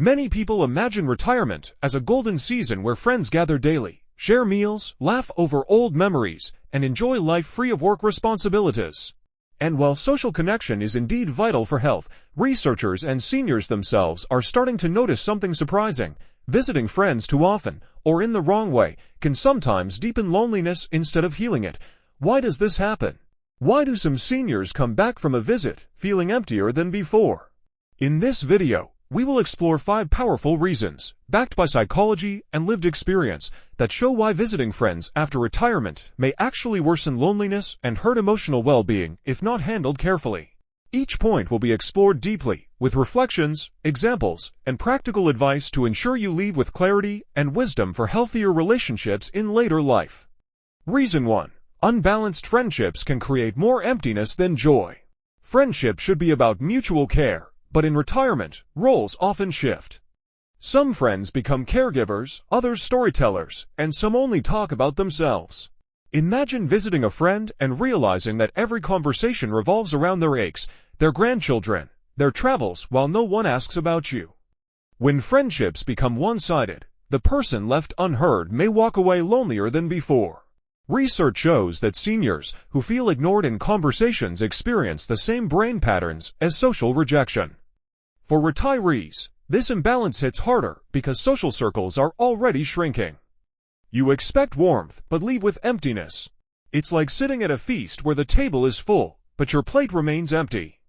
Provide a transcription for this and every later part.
Many people imagine retirement as a golden season where friends gather daily, share meals, laugh over old memories, and enjoy life free of work responsibilities. And while social connection is indeed vital for health, researchers and seniors themselves are starting to notice something surprising. Visiting friends too often, or in the wrong way, can sometimes deepen loneliness instead of healing it. Why does this happen? Why do some seniors come back from a visit feeling emptier than before? In this video, we will explore 5 powerful reasons, backed by psychology and lived experience, that show why visiting friends after retirement may actually worsen loneliness and hurt emotional well-being if not handled carefully. Each point will be explored deeply, with reflections, examples, and practical advice to ensure you leave with clarity and wisdom for healthier relationships in later life. Reason 1. Unbalanced friendships can create more emptiness than joy. Friendship should be about mutual care, but in retirement, roles often shift. Some friends become caregivers, others storytellers, and some only talk about themselves. Imagine visiting a friend and realizing that every conversation revolves around their aches, their grandchildren, their travels, while no one asks about you. When friendships become one-sided, the person left unheard may walk away lonelier than before. Research shows that seniors who feel ignored in conversations experience the same brain patterns as social rejection. For retirees, this imbalance hits harder because social circles are already shrinking. You expect warmth but leave with emptiness. It's like sitting at a feast where the table is full, but your plate remains empty.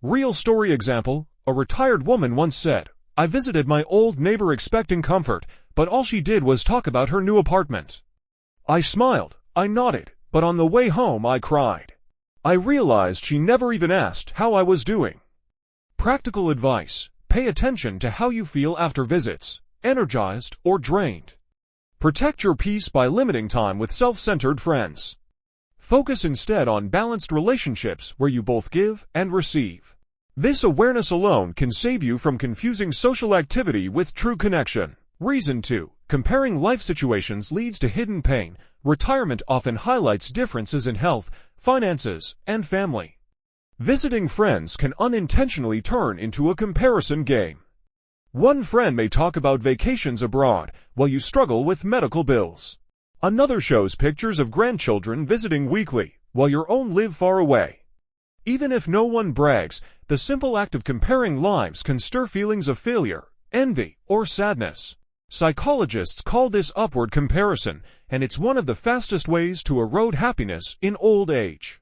Real story example, a retired woman once said, "I visited my old neighbor expecting comfort, but all she did was talk about her new apartment. I smiled, I nodded, but on the way home I cried. I realized she never even asked how I was doing." Practical advice: pay attention to how you feel after visits, energized or drained. Protect your peace by limiting time with self-centered friends. Focus instead on balanced relationships where you both give and receive. This awareness alone can save you from confusing social activity with true connection. Reason 2. Comparing life situations leads to hidden pain. Retirement often highlights differences in health, finances, and family. Visiting friends can unintentionally turn into a comparison game. One friend may talk about vacations abroad, while you struggle with medical bills. Another shows pictures of grandchildren visiting weekly, while your own live far away. Even if no one brags, the simple act of comparing lives can stir feelings of failure, envy, or sadness. Psychologists call this upward comparison, and it's one of the fastest ways to erode happiness in old age.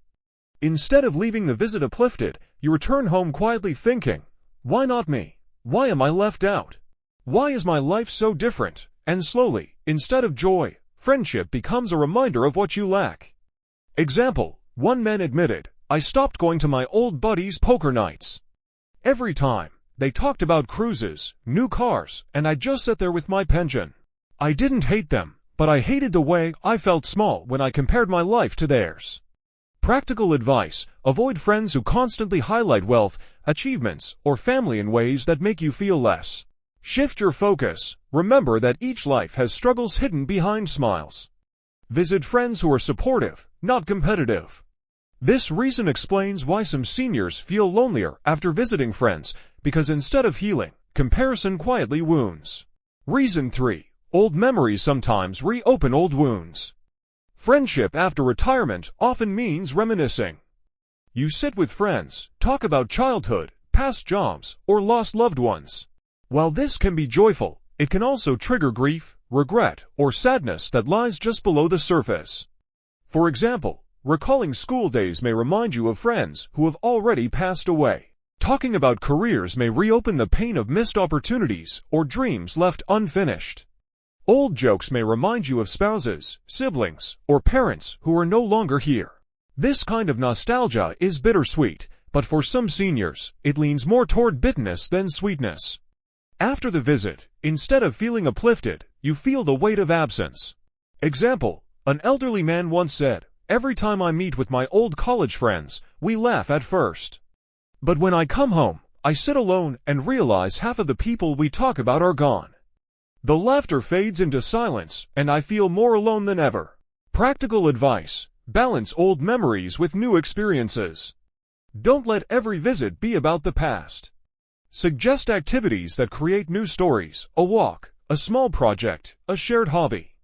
Instead of leaving the visit uplifted, you return home quietly thinking, "Why not me? Why am I left out? Why is my life so different?" And slowly, instead of joy, friendship becomes a reminder of what you lack. Example: one man admitted, "I stopped going to my old buddies' poker nights. Every time, they talked about cruises, new cars, and I just sat there with my pension. I didn't hate them, but I hated the way I felt small when I compared my life to theirs." Practical advice: avoid friends who constantly highlight wealth, achievements, or family in ways that make you feel less. Shift your focus. Remember that each life has struggles hidden behind smiles. Visit friends who are supportive, not competitive. This reason explains why some seniors feel lonelier after visiting friends, because instead of healing, comparison quietly wounds. Reason 3. Old memories sometimes reopen old wounds. Friendship after retirement often means reminiscing. You sit with friends, talk about childhood, past jobs, or lost loved ones. While this can be joyful, it can also trigger grief, regret, or sadness that lies just below the surface. For example, recalling school days may remind you of friends who have already passed away. Talking about careers may reopen the pain of missed opportunities or dreams left unfinished. Old jokes may remind you of spouses, siblings, or parents who are no longer here. This kind of nostalgia is bittersweet, but for some seniors, it leans more toward bitterness than sweetness. After the visit, instead of feeling uplifted, you feel the weight of absence. Example: an elderly man once said, "Every time I meet with my old college friends, we laugh at first. But when I come home, I sit alone and realize half of the people we talk about are gone. The laughter fades into silence, and I feel more alone than ever." Practical advice: balance old memories with new experiences. Don't let every visit be about the past. Suggest activities that create new stories, a walk, a small project, a shared hobby.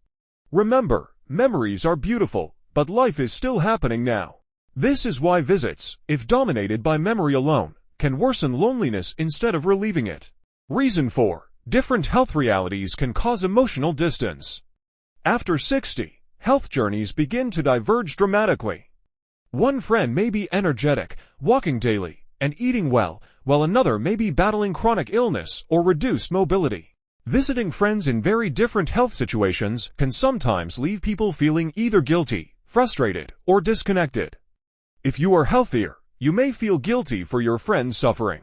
Remember, memories are beautiful, but life is still happening now. This is why visits, if dominated by memory alone, can worsen loneliness instead of relieving it. Reason 4. Different health realities can cause emotional distance. After 60, health journeys begin to diverge dramatically. One friend may be energetic, walking daily, and eating well, while another may be battling chronic illness or reduced mobility. Visiting friends in very different health situations can sometimes leave people feeling either guilty, frustrated, or disconnected. If you are healthier, you may feel guilty for your friend's suffering.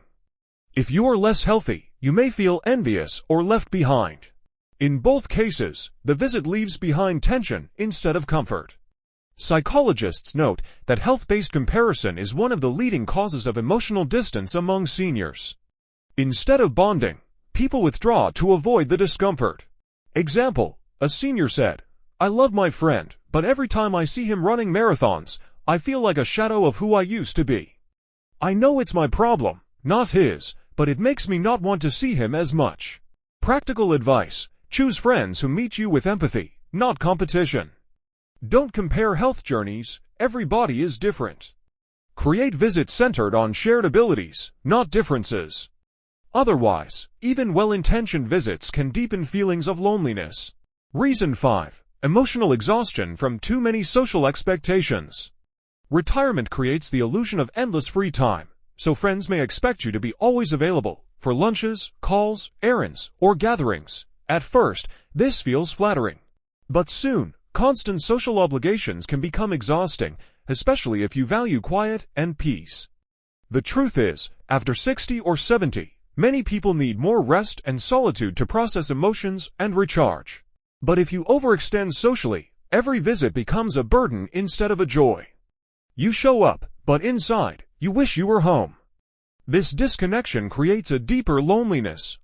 If you are less healthy, you may feel envious or left behind. In both cases, the visit leaves behind tension instead of comfort. Psychologists note that health-based comparison is one of the leading causes of emotional distance among seniors. Instead of bonding, people withdraw to avoid the discomfort. Example, a senior said, "I love my friend, but every time I see him running marathons, I feel like a shadow of who I used to be. I know it's my problem, not his, but it makes me not want to see him as much." Practical advice: choose friends who meet you with empathy, not competition. Don't compare health journeys, everybody is different. Create visits centered on shared abilities, not differences. Otherwise, even well-intentioned visits can deepen feelings of loneliness. Reason 5. Emotional exhaustion from too many social expectations. Retirement creates the illusion of endless free time, so friends may expect you to be always available for lunches, calls, errands, or gatherings. At first, this feels flattering. But soon, constant social obligations can become exhausting, especially if you value quiet and peace. The truth is, after 60 or 70, many people need more rest and solitude to process emotions and recharge. But if you overextend socially, every visit becomes a burden instead of a joy. You show up, but inside, you wish you were home. This disconnection creates a deeper loneliness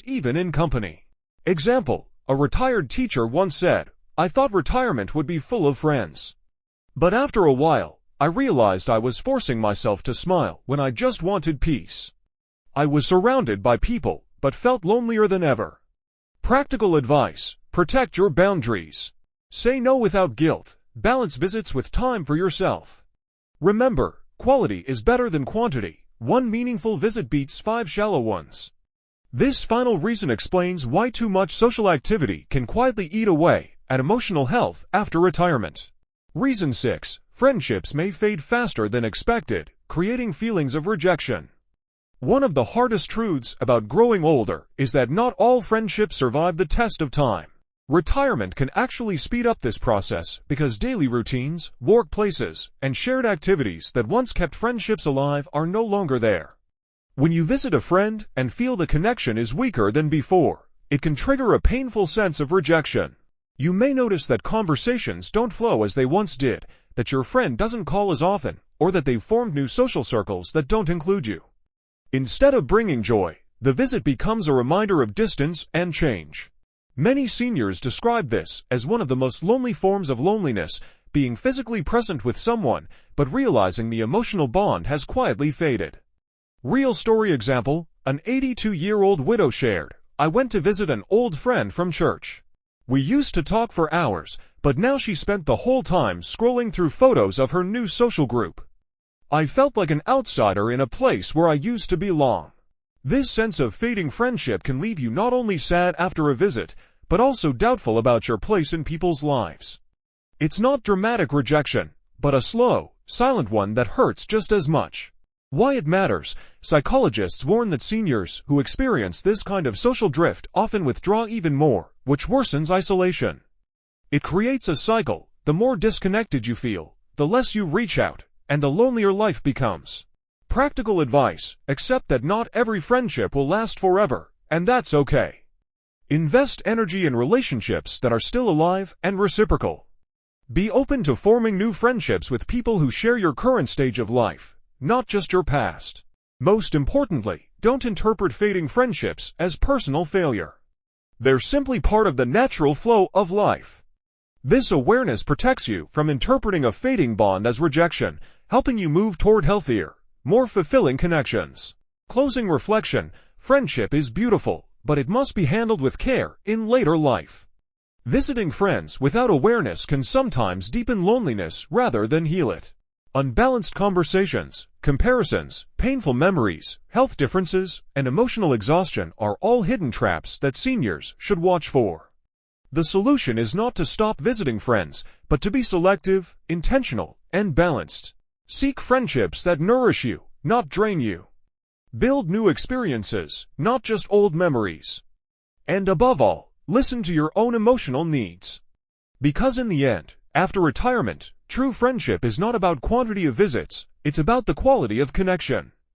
even in company. Example, a retired teacher once said, "I thought retirement would be full of friends. But after a while, I realized I was forcing myself to smile when I just wanted peace. I was surrounded by people, but felt lonelier than ever." Practical advice: protect your boundaries. Say no without guilt. Balance visits with time for yourself. Remember, quality is better than quantity. One meaningful visit beats 5 shallow ones. This final reason explains why too much social activity can quietly eat away at emotional health after retirement. Reason 6. Friendships may fade faster than expected, creating feelings of rejection. One of the hardest truths about growing older is that not all friendships survive the test of time. Retirement can actually speed up this process because daily routines, workplaces, and shared activities that once kept friendships alive are no longer there. When you visit a friend and feel the connection is weaker than before, it can trigger a painful sense of rejection. You may notice that conversations don't flow as they once did, that your friend doesn't call as often, or that they've formed new social circles that don't include you. Instead of bringing joy, the visit becomes a reminder of distance and change. Many seniors describe this as one of the most lonely forms of loneliness, being physically present with someone, but realizing the emotional bond has quietly faded. Real story example, an 82-year-old widow shared, "I went to visit an old friend from church. We used to talk for hours, but now she spent the whole time scrolling through photos of her new social group. I felt like an outsider in a place where I used to belong." This sense of fading friendship can leave you not only sad after a visit, but also doubtful about your place in people's lives. It's not dramatic rejection, but a slow, silent one that hurts just as much. Why it matters: psychologists warn that seniors who experience this kind of social drift often withdraw even more, which worsens isolation. It creates a cycle. The more disconnected you feel, the less you reach out, and the lonelier life becomes. Practical advice: accept that not every friendship will last forever, and that's okay. Invest energy in relationships that are still alive and reciprocal. Be open to forming new friendships with people who share your current stage of life, not just your past. Most importantly, don't interpret fading friendships as personal failure. They're simply part of the natural flow of life. This awareness protects you from interpreting a fading bond as rejection, helping you move toward healthier, more fulfilling connections. Closing reflection, friendship is beautiful, but it must be handled with care in later life. Visiting friends without awareness can sometimes deepen loneliness rather than heal it. Unbalanced conversations, comparisons, painful memories, health differences, and emotional exhaustion are all hidden traps that seniors should watch for. The solution is not to stop visiting friends, but to be selective, intentional, and balanced. Seek friendships that nourish you, not drain you. Build new experiences, not just old memories. And above all, listen to your own emotional needs. Because in the end, after retirement, true friendship is not about quantity of visits, it's about the quality of connection.